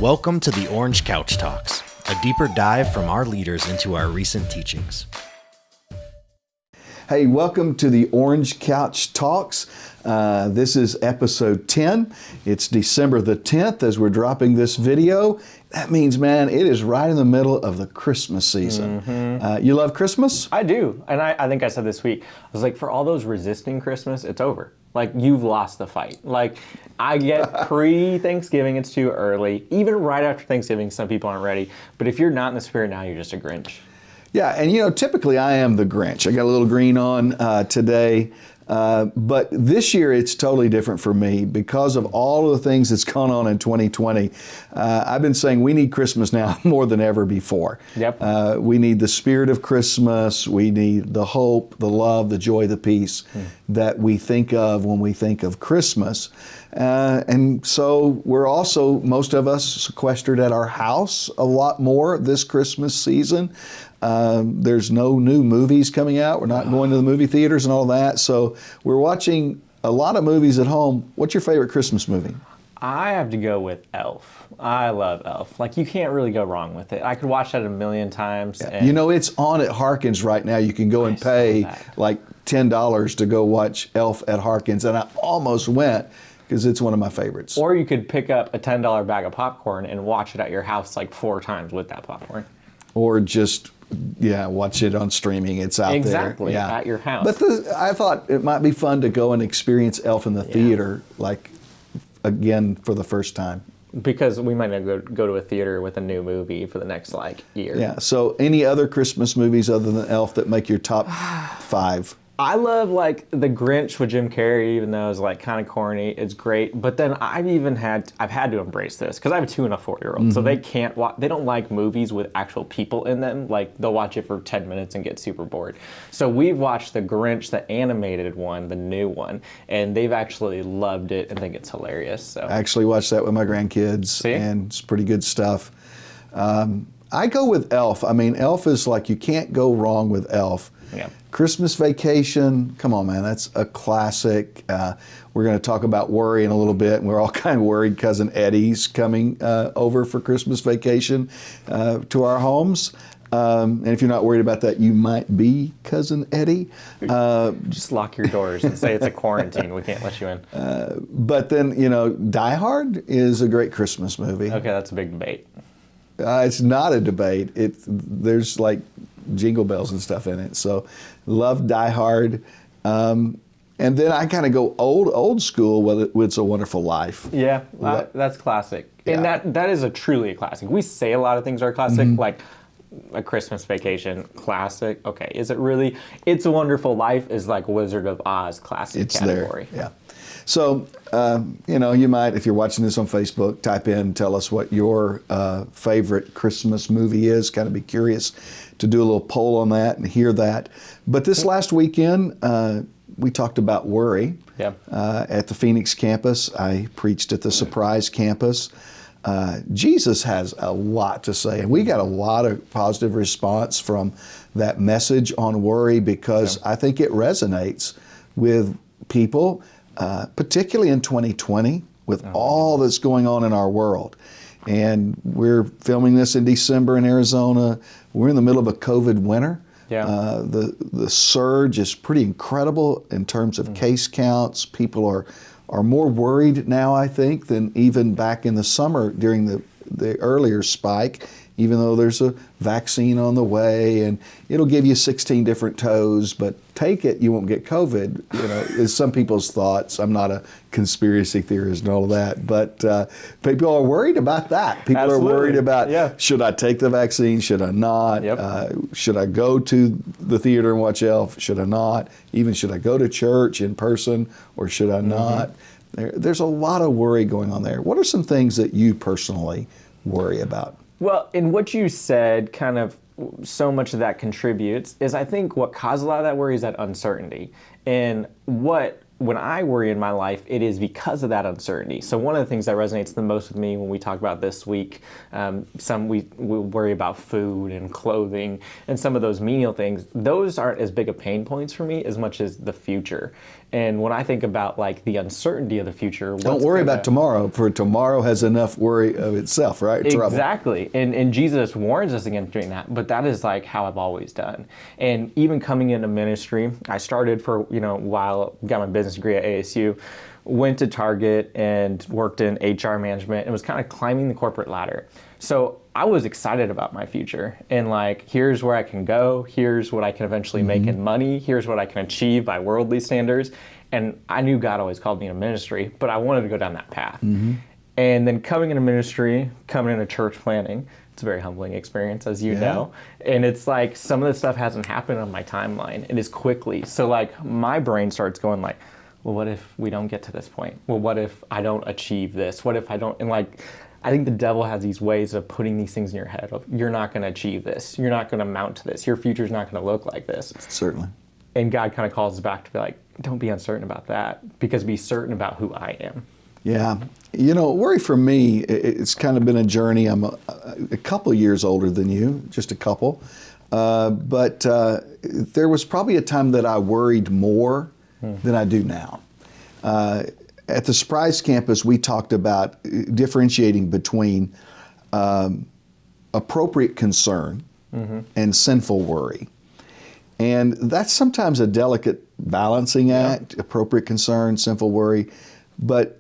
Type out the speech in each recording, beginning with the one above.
Welcome to the Orange Couch Talks, a deeper dive from our leaders into our recent teachings. Hey, welcome to the Orange Couch Talks. This is episode 10. It's December the 10th as we're dropping this video. That means, man, it is right in the middle of the Christmas season. You love Christmas? I do. And I think I said this week, I was like, for all those resisting Christmas, it's over. Like, you've lost the fight. Like, I get pre-Thanksgiving, it's too early. Even right after Thanksgiving, some people aren't ready. But if you're not in the spirit now, you're just a Grinch. Yeah, and you know, typically I am the Grinch. I got a little green on today. But this year it's totally different for me because of all of the things that's gone on in 2020. I've been saying we need Christmas now more than ever before. Yep. We need the spirit of Christmas. We need the hope, the love, the joy, the peace that we think of when we think of Christmas. And so we're also, most of us, sequestered at our house a lot more this Christmas season. There's no new movies coming out. We're not going to the movie theaters and all that. So we're watching a lot of movies at home. What's your favorite Christmas movie? I have to go with Elf. I love Elf. Like, you can't really go wrong with it. I could watch that a million times. And You know, it's on at Harkins right now. You can go and pay like $10 to go watch Elf at Harkins. And I almost went because it's one of my favorites. Or you could pick up a $10 bag of popcorn and watch it at your house like 4 times with that popcorn. Or just, watch it on streaming. It's out Exactly, there. at your house. But I thought it might be fun to go and experience Elf in the theater, like, again, for the first time. Because we might not go to a theater with a new movie for the next, year. Yeah, so any other Christmas movies other than Elf that make your top 5? I love, The Grinch with Jim Carrey, even though it's, kind of corny. It's great. But then I've had to embrace this, because I have a 2 and a 4-year-old, so they can't watch, they don't like movies with actual people in them. Like, they'll watch it for 10 minutes and get super bored. So we've watched The Grinch, the animated one, the new one, and they've actually loved it and think it's hilarious. So I actually watched that with my grandkids, See? and it's pretty good stuff. I go with Elf. I mean, Elf is like, you can't go wrong with Elf. Yeah. Christmas Vacation, come on, man, that's a classic. We're going to talk about worry in a little bit, and we're all kind of worried Cousin Eddie's coming over for Christmas Vacation to our homes. And if you're not worried about that, you might be Cousin Eddie. Just lock your doors and say it's a quarantine. We can't let you in. But then, Die Hard is a great Christmas movie. Okay, that's a big debate. It's not a debate. There's jingle bells and stuff in it. So love Die Hard. And then I kind of go old school with It's a Wonderful Life. Yeah, that's classic. And that is truly a classic. We say a lot of things are classic, like A Christmas Vacation, classic. Okay, is it really? It's a Wonderful Life is like Wizard of Oz classic category. There, yeah. So, you might, if you're watching this on Facebook, type in, tell us what your favorite Christmas movie is. Kind of be curious to do a little poll on that and hear that. But this last weekend, we talked about worry at the Phoenix campus. I preached at the Surprise campus. Jesus has a lot to say, and we got a lot of positive response from that message on worry because I think it resonates with people. Particularly in 2020 with all that's going on in our world. And we're filming this in December in Arizona. We're in the middle of a COVID winter. Yeah. The surge is pretty incredible in terms of case counts. People are more worried now, I think, than even back in the summer during the earlier spike, even though there's a vaccine on the way and it'll give you 16 different toes, but take it, you won't get COVID, is some people's thoughts. I'm not a conspiracy theorist and all of that, but people are worried about that. People Absolutely. are worried about, should I take the vaccine? Should I not? Yep. Should I go to the theater and watch Elf? Should I not? Even should I go to church in person or should I not? There's a lot of worry going on there. What are some things that you personally worry about? Well, in what you said, kind of so much of that contributes, is I think what caused a lot of that worry is that uncertainty. And when I worry in my life, it is because of that uncertainty. So one of the things that resonates the most with me when we talk about this week, we worry about food and clothing and some of those menial things. Those aren't as big of pain points for me as much as the future. And when I think about like the uncertainty of the future, Don't worry about tomorrow, for tomorrow has enough worry of itself, right? Trouble. Exactly. And Jesus warns us against doing that, but that is like how I've always done. And even coming into ministry, I started for, while got my business degree at ASU, went to Target and worked in HR management and was kind of climbing the corporate ladder. So I was excited about my future and like, here's where I can go. Here's what I can eventually make in money. Here's what I can achieve by worldly standards. And I knew God always called me to ministry, but I wanted to go down that path. And then coming into ministry, coming into church planning, it's a very humbling experience, as you know. And it's like some of this stuff hasn't happened on my timeline. It is quickly. So like my brain starts going like, well, what if we don't get to this point? Well, what if I don't achieve this? What if I don't? And like, I think the devil has these ways of putting these things in your head of, you're not going to achieve this. You're not going to amount to this. Your future's not going to look like this. Certainly. And God kind of calls us back to be like, don't be uncertain about that, because be certain about who I am. Yeah. Worry for me, it's kind of been a journey. I'm a couple of years older than you, just a couple. But there was probably a time that I worried more than I do now. At the Surprise Campus, we talked about differentiating between appropriate concern and sinful worry. And that's sometimes a delicate balancing act, appropriate concern, sinful worry. But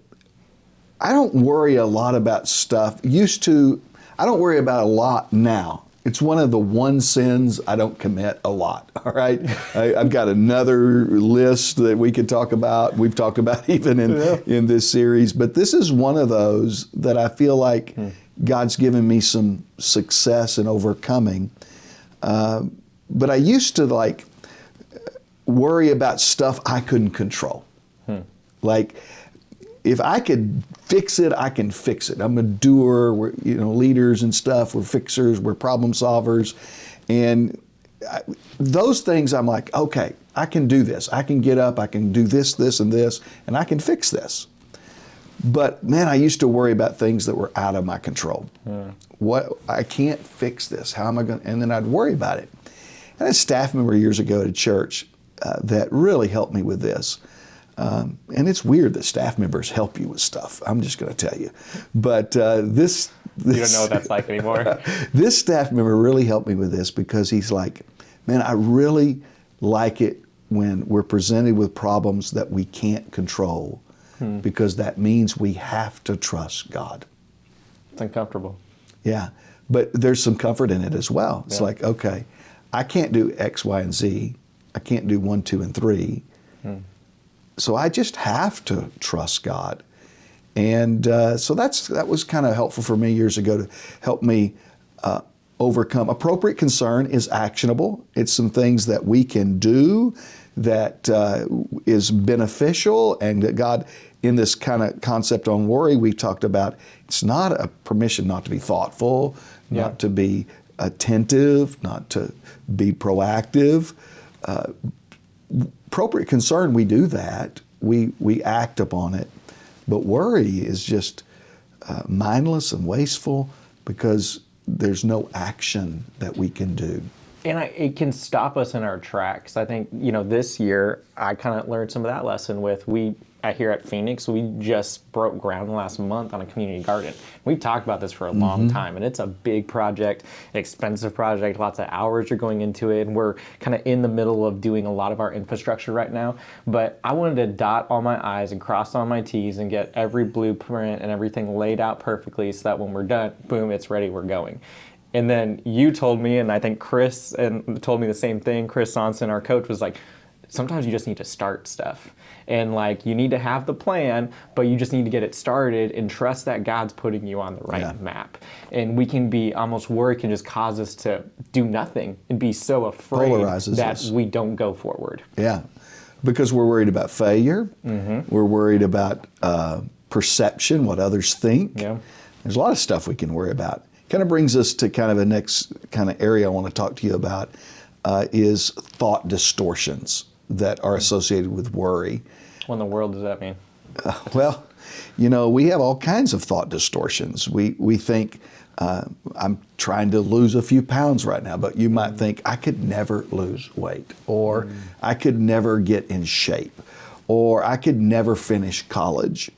I don't worry a lot about stuff. I don't worry about a lot now. It's one of the one sins I don't commit a lot, all right? I've got another list that we could talk about. We've talked about even in this series. But this is one of those that I feel like God's given me some success in overcoming. But I used to like worry about stuff I couldn't control. Like, if I could fix it, I can fix it. I'm a doer. We're leaders and stuff. We're fixers. We're problem solvers, and those things I'm like, okay, I can do this. I can get up. I can do this, this, and this, and I can fix this. But man, I used to worry about things that were out of my control. What, I can't fix this. How am I going? And then I'd worry about it. I had a staff member years ago at a church that really helped me with this. And it's weird that staff members help you with stuff. I'm just going to tell you. But this You don't know what that's like anymore. This staff member really helped me with this, because he's like, man, I really like it when we're presented with problems that we can't control, because that means we have to trust God. It's uncomfortable. Yeah. But there's some comfort in it as well. It's like, okay, I can't do X, Y, and Z. I can't do 1, 2, and 3. So I just have to trust God. And so that was kind of helpful for me years ago to help me overcome. Appropriate concern is actionable. It's some things that we can do that is beneficial, and that God, in this kind of concept on worry, we talked about, it's not a permission not to be thoughtful, not to be attentive, not to be proactive. Appropriate concern, we do that. We act upon it. But worry is just mindless and wasteful, because there's no action that we can do. And it can stop us in our tracks. I think, this year, I kind of learned some of that lesson with, here at Phoenix, we just broke ground last month on a community garden. We've talked about this for a long time, and it's a big project, expensive project, lots of hours are going into it, and we're kind of in the middle of doing a lot of our infrastructure right now. But I wanted to dot all my I's and cross all my T's and get every blueprint and everything laid out perfectly, so that when we're done, boom, it's ready, we're going. And then you told me, and I think Chris told me the same thing, Chris Sonson, our coach, was like, sometimes you just need to start stuff. And like, you need to have the plan, but you just need to get it started and trust that God's putting you on the right map. And we can be, almost worry can just cause us to do nothing and be so afraid Polarizes that us. we don't go forward. Yeah, because we're worried about failure. We're worried about perception, what others think. Yeah. There's a lot of stuff we can worry about. Kind of brings us to kind of the next kind of area I want to talk to you about is thought distortions that are associated with worry. What in the world does that mean? Well, we have all kinds of thought distortions. We think, I'm trying to lose a few pounds right now, but you might think, I could never lose weight, or I could never get in shape, or I could never finish college,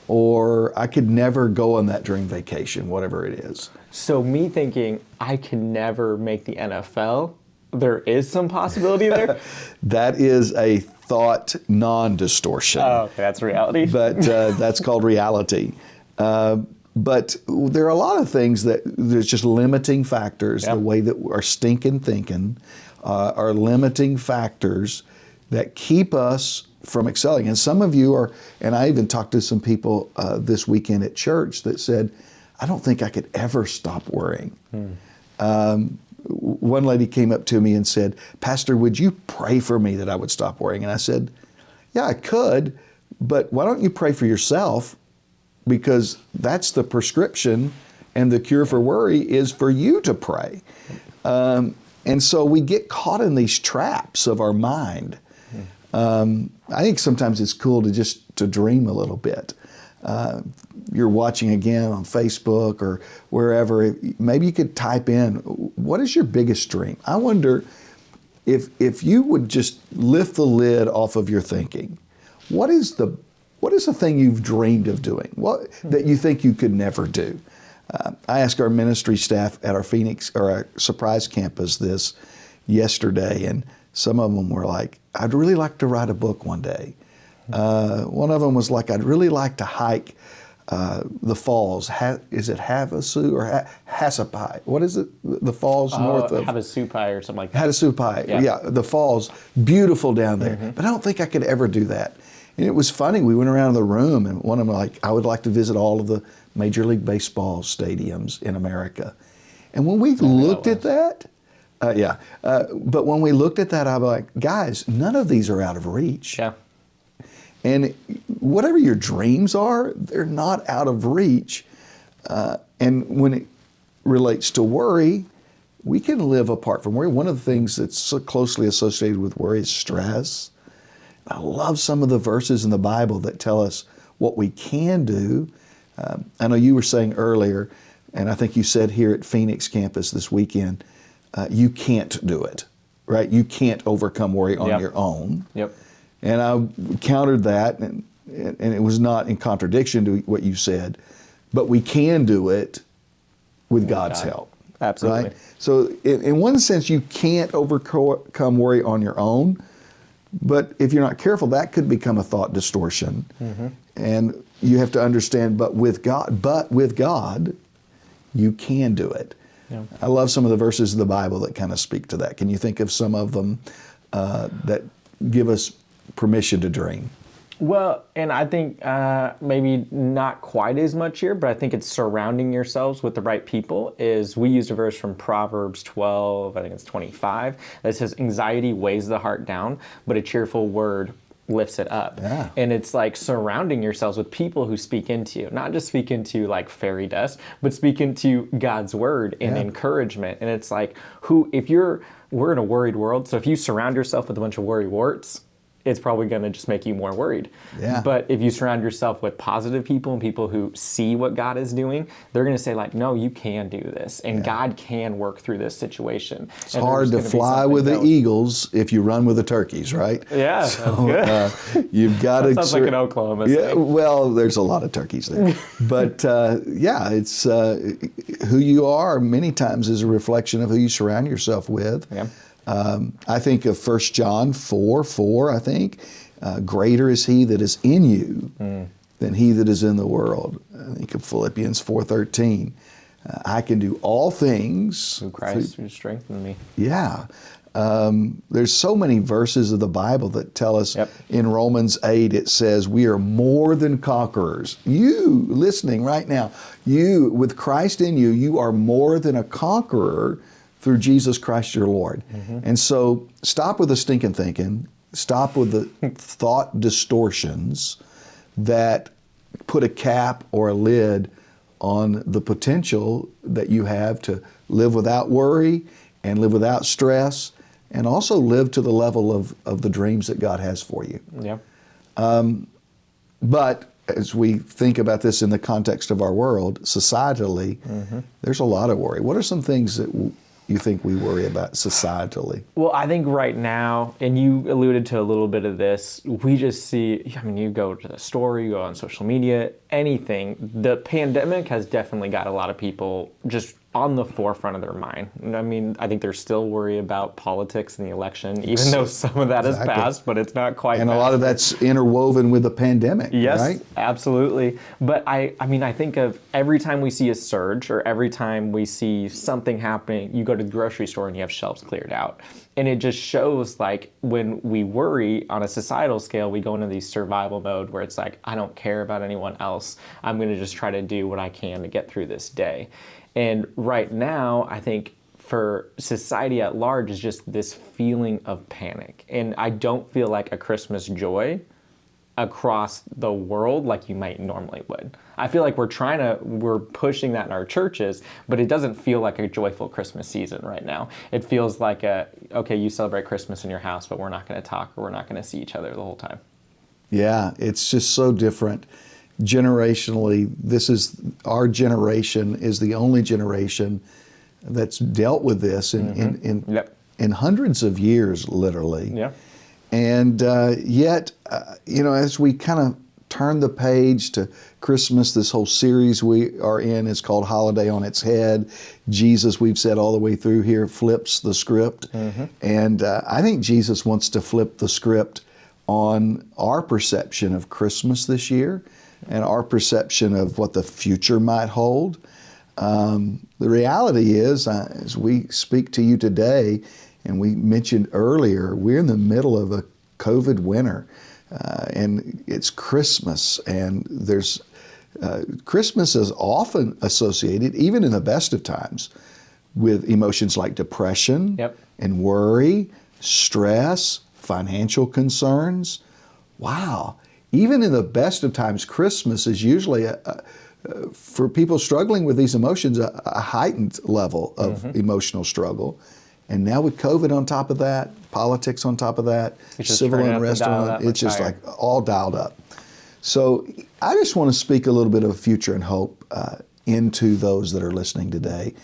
or I could never go on that dream vacation, whatever it is. So me thinking I can never make the NFL, there is some possibility there. That is a thought non-distortion. Oh, okay, that's reality. But that's called reality. But there are a lot of things that there's just limiting factors. Yep. The way that our stinking thinking are limiting factors that keep us from excelling. And some of you are, and I even talked to some people this weekend at church that said, I don't think I could ever stop worrying. One lady came up to me and said, Pastor, would you pray for me that I would stop worrying? And I said, yeah, I could, but why don't you pray for yourself? Because that's the prescription, and the cure for worry is for you to pray. And so we get caught in these traps of our mind. I think sometimes it's cool to dream a little bit. You're watching again on Facebook or wherever, maybe you could type in, what is your biggest dream? I wonder if you would just lift the lid off of your thinking. What is the thing you've dreamed of doing? What that you think you could never do? I asked our ministry staff at our Phoenix or our Surprise campus this yesterday, and some of them were like, I'd really like to write a book one day. One of them was like, I'd really like to hike the falls. Is it Havasu or Hasapai? What is it? The falls north of Havasupai or something like that. Havasupai. Yeah. Yeah, the falls, beautiful down there. But I don't think I could ever do that. And it was funny. We went around the room, and one of them like, I would like to visit all of the Major League Baseball stadiums in America. And when we looked at that, but when we looked at that, I was like, guys, none of these are out of reach. Yeah. And whatever your dreams are, they're not out of reach. And when it relates to worry, we can live apart from worry. One of the things that's so closely associated with worry is stress. I love some of the verses in the Bible that tell us what we can do. I know you were saying earlier, and I think you said here at Phoenix campus this weekend, you can't do it, right? You can't overcome worry on your own. Yep. And I countered that, and it was not in contradiction to what you said, but we can do it with God's help. Absolutely. Right? So in one sense, you can't overcome worry on your own, but if you're not careful, that could become a thought distortion. And you have to understand, but with God, you can do it. Yeah. I love some of the verses of the Bible that kind of speak to that. Can you think of some of them that give us permission to dream? Well, and I think maybe not quite as much here, but I think it's surrounding yourselves with the right people. We used a verse from Proverbs 12, I think it's 25, that says, anxiety weighs the heart down, but a cheerful word lifts it up. Yeah. And it's like surrounding yourselves with people who speak into you, not just speak into like fairy dust, but speak into God's word and encouragement. And it's like, we're in a worried world, so if you surround yourself with a bunch of worry warts, it's probably going to just make you more worried. Yeah. But if you surround yourself with positive people and people who see what God is doing, they're going to say like, no, you can do this. And God can work through this situation. It's hard to fly with the eagles if you run with the turkeys, right? Yeah, so, that's good. You've got to... Sounds like an Oklahoma thing. Yeah, well, there's a lot of turkeys there. But it's who you are many times is a reflection of who you surround yourself with. Yeah. I think of 1 John 4:4, I think. Greater is he that is in you than he that is in the world. I think of Philippians 4:13. I can do all things through Christ who strengthens me. Yeah. There's so many verses of the Bible that tell us in Romans 8, it says, we are more than conquerors. You, listening right now, you, with Christ in you, you are more than a conqueror through Jesus Christ your Lord. And so stop with the stinking thinking, stop with the thought distortions that put a cap or a lid on the potential that you have to live without worry and live without stress and also live to the level of the dreams that God has for you. Yeah. But as we think about this in the context of our world, societally, there's a lot of worry. What are some things that you think we worry about societally? Well, I think right now, and you alluded to a little bit of this, we just see, I mean, you go to the store, you go on social media, anything. The pandemic has definitely got a lot of people just on the forefront of their mind. I mean, I think they're still worried about politics and the election, even though some of that has passed, but it's not quite And a passed. lot of that's interwoven with the pandemic, Yes, right? absolutely. But I mean, I think of every time we see a surge or every time we see something happening, you go to the grocery store and you have shelves cleared out. And it just shows like when we worry on a societal scale, we go into the survival mode where it's like, I don't care about anyone else. I'm going to just try to do what I can to get through this day. And right now, I think for society at large is just this feeling of panic. And I don't feel like a Christmas joy across the world like you might normally would. I feel like we're pushing that in our churches, but it doesn't feel like a joyful Christmas season right now. It feels like okay, you celebrate Christmas in your house, but we're not going to talk or we're not going to see each other the whole time. Yeah, it's just so different. Generationally, our generation is the only generation that's dealt with this in hundreds of years, literally. Yeah. And yet, as we kind of turn the page to Christmas, this whole series we are in is called Holiday on Its Head. Jesus, we've said all the way through here, flips the script. And I think Jesus wants to flip the script on our perception of Christmas this year and our perception of what the future might hold. The reality is, as we speak to you today, and we mentioned earlier, we're in the middle of a COVID winter, and it's Christmas, and there's Christmas is often associated, even in the best of times, with emotions like depression and worry, stress, financial concerns. Wow. Even in the best of times, Christmas is usually, for people struggling with these emotions, a heightened level of emotional struggle. And now with COVID on top of that, politics on top of that, civil unrest on it, it's just like all dialed up. So I just want to speak a little bit of future and hope into those that are listening today.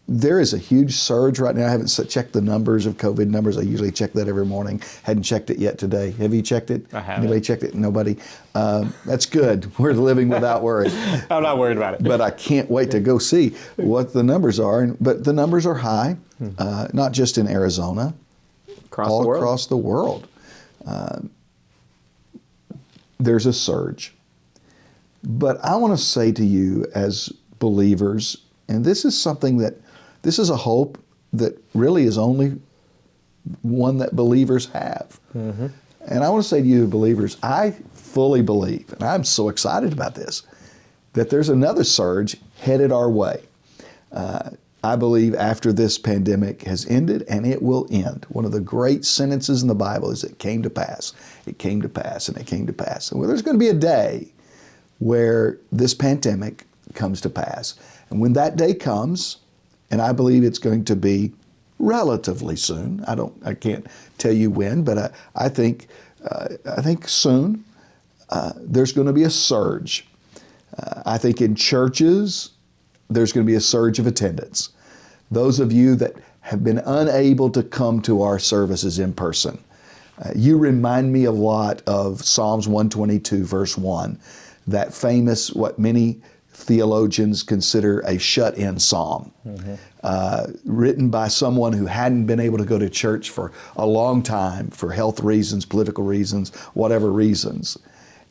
There is a huge surge right now. I haven't checked the numbers of COVID numbers. I usually check that every morning. Hadn't checked it yet today. Have you checked it? I haven't. Anybody checked it? Nobody? That's good. We're living without worry. I'm not worried about it. But I can't wait to go see what the numbers are. But the numbers are high, not just in Arizona, all across the world. There's a surge. But I want to say to you as believers, and this is a hope that really is only one that believers have. And I want to say to you believers, I fully believe, and I'm so excited about this, that there's another surge headed our way. I believe after this pandemic has ended, and it will end. One of the great sentences in the Bible is, it came to pass, it came to pass, and it came to pass. And well, there's going to be a day where this pandemic comes to pass. And when that day comes, and I believe it's going to be relatively soon. I can't tell you when, but I think soon. There's going to be a surge. I think in churches, there's going to be a surge of attendance. Those of you that have been unable to come to our services in person, you remind me a lot of Psalms 122, verse 1, that famous, what many theologians consider a shut-in psalm, written by someone who hadn't been able to go to church for a long time for health reasons, political reasons, whatever reasons.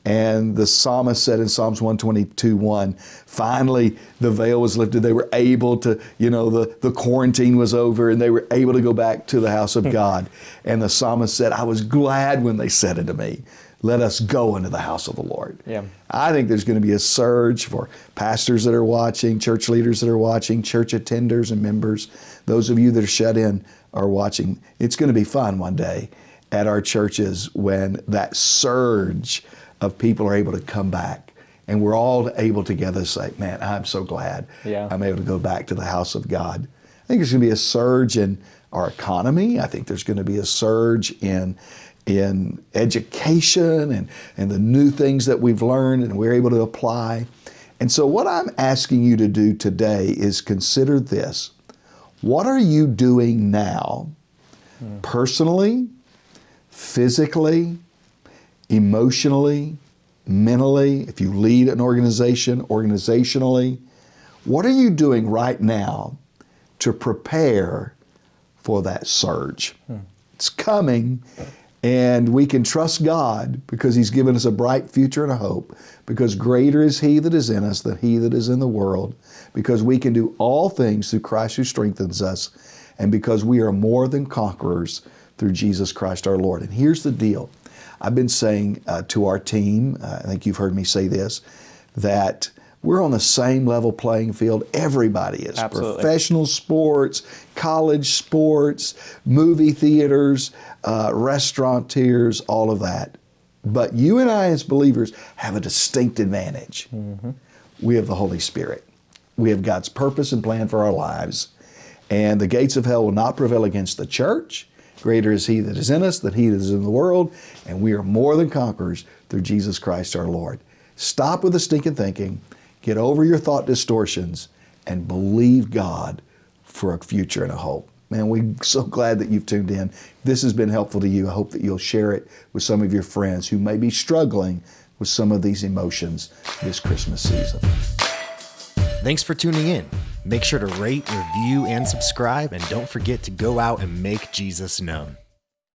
And the psalmist said in Psalms 122:1, finally the veil was lifted. They were able to, the quarantine was over and they were able to go back to the house of God. And the psalmist said, I was glad when they said unto me, let us go into the house of the Lord. Yeah. I think there's going to be a surge for pastors that are watching, church leaders that are watching, church attenders and members. Those of you that are shut in are watching. It's going to be fun one day at our churches when that surge of people are able to come back and we're all able together to say, man, I'm so glad I'm able to go back to the house of God. I think there's going to be a surge in our economy. I think there's going to be a surge in education and the new things that we've learned and we're able to apply. And so what I'm asking you to do today is consider this. What are you doing now, personally, physically, emotionally, mentally, if you lead an organization, organizationally? What are you doing right now to prepare for that surge? It's coming, and we can trust God because He's given us a bright future and a hope, because greater is He that is in us than he that is in the world, because we can do all things through Christ who strengthens us, and because we are more than conquerors through Jesus Christ our Lord. And here's the deal. I've been saying to our team, I think you've heard me say this, that we're on the same level playing field. Everybody is. Absolutely. Professional sports, college sports, movie theaters, restaurateurs, all of that. But you and I as believers have a distinct advantage. We have the Holy Spirit. We have God's purpose and plan for our lives. And the gates of hell will not prevail against the church. Greater is He that is in us than he that is in the world. And we are more than conquerors through Jesus Christ our Lord. Stop with the stinking thinking. Get over your thought distortions and believe God for a future and a hope. Man, we're so glad that you've tuned in. If this has been helpful to you, I hope that you'll share it with some of your friends who may be struggling with some of these emotions this Christmas season. Thanks for tuning in. Make sure to rate, review, and subscribe, and don't forget to go out and make Jesus known.